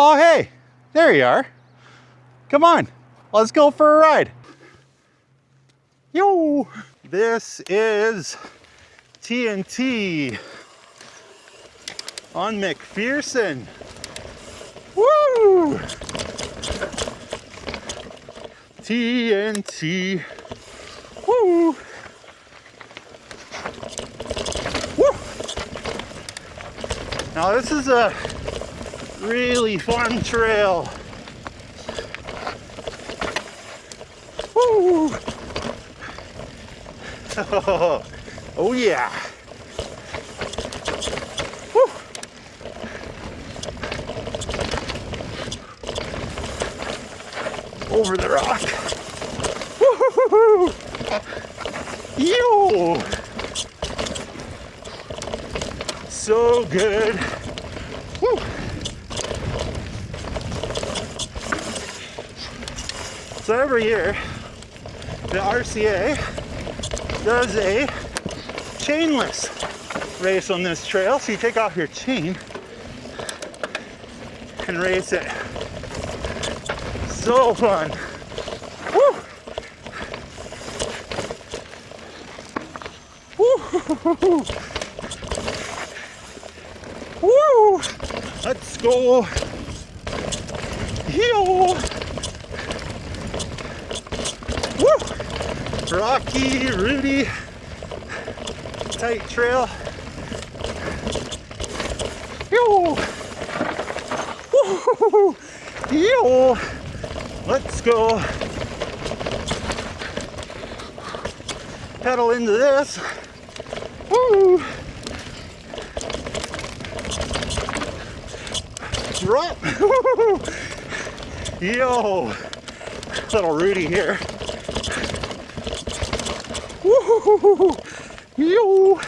Oh, hey, there you are. Come on, let's go for a ride. Yo, this is TNT on McPherson. Woo! TNT. Woo! Woo! Now this is a really fun trail. Woo! Oh yeah. Woo! Over the rock. Woo-hoo-hoo-hoo. Yo! So good. Woo! So every year, the RCA does a chainless race on this trail. So you take off your chain and race it. So fun. Woo! Woo! Woo! Let's go. Yo! Woo! Rocky, rooty, tight trail. Yo! Woo! Yo! Let's go. Pedal into this. Woo! Drop. Yo! Little Rudy here. Woo! Yo!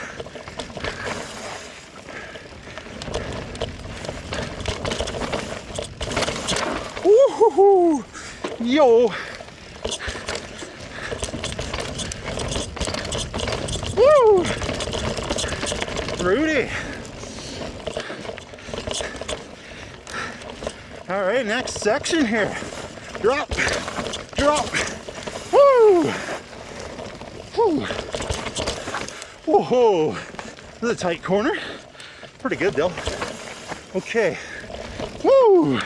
Woo! Yo! Woo! Rudy! All right, next section here. Drop, drop. Woo! Woo! Whoa! This is a tight corner. Pretty good though. Okay. Woo!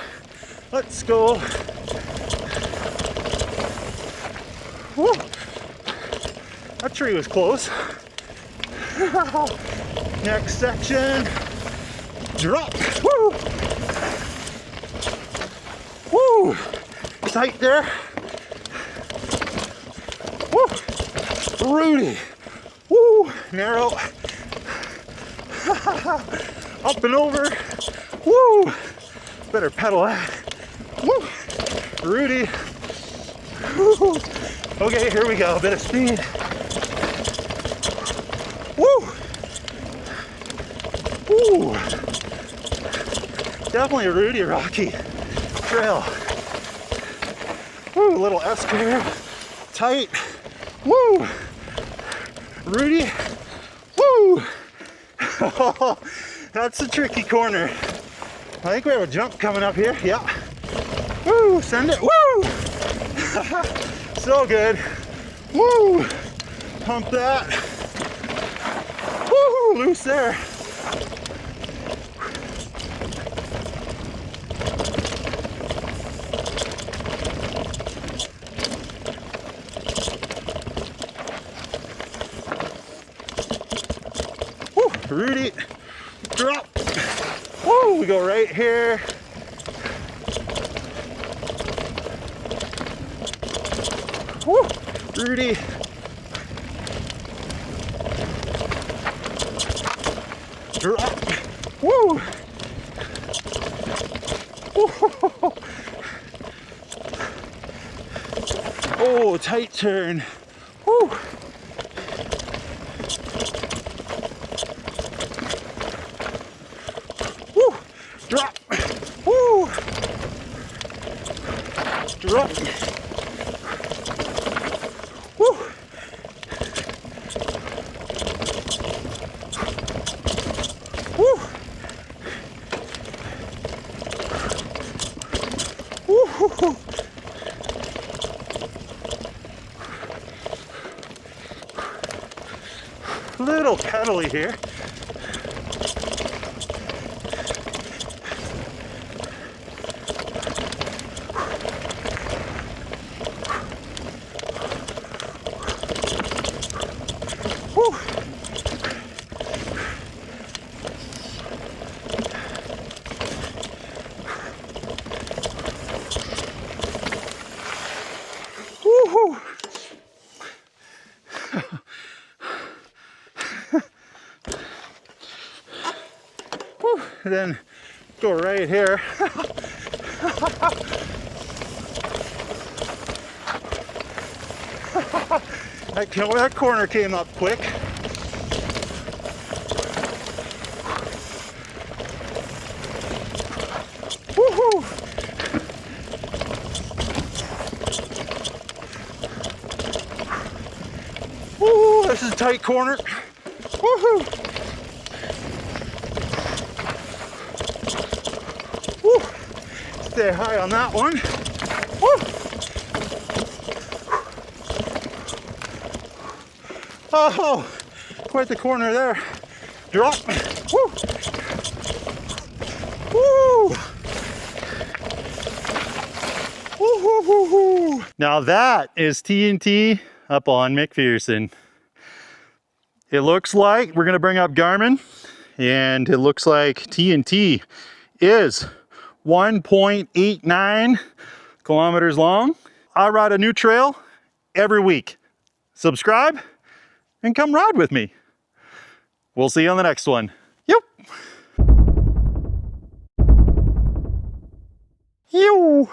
Let's go. Woo! That tree was close. Next section. Drop. Woo! Woo! Tight there. Woo! Rudy. Woo! Narrow. Up and over. Woo! Better pedal that. Woo! Rudy. Woo! Okay, here we go. A bit of speed. Woo! Woo! Definitely a Rudy rocky trail. Woo! A little S curve. Tight. Woo! Rudy. Woo! That's a tricky corner. I think we have a jump coming up here. Yeah. Woo! Send it. Woo! So good. Woo! Pump that. Woo! Loose there. Woo! Rudy. Drop. Woo! We go right here. Woo! Rudy. Drop. Woo! Woo! Oh, tight turn. Woo! Woo! Drop. Woo! Drop. Woo! Woo! here. Whew. Woo-hoo. Whew. Then go right here. That corner came up quick. Woohoo! Woo! This is a tight corner. Woohoo! Woo! Stay high on that one. Woo! Oh, quite the corner there. Drop. Woo! Woo! Woo, woo, woo, woo. Now that is TNT up on McPherson. It looks like we're gonna bring up Garmin, and it looks like TNT is 1.89 kilometers long. I ride a new trail every week. Subscribe and come ride with me. We'll see you on the next one. Yep. You.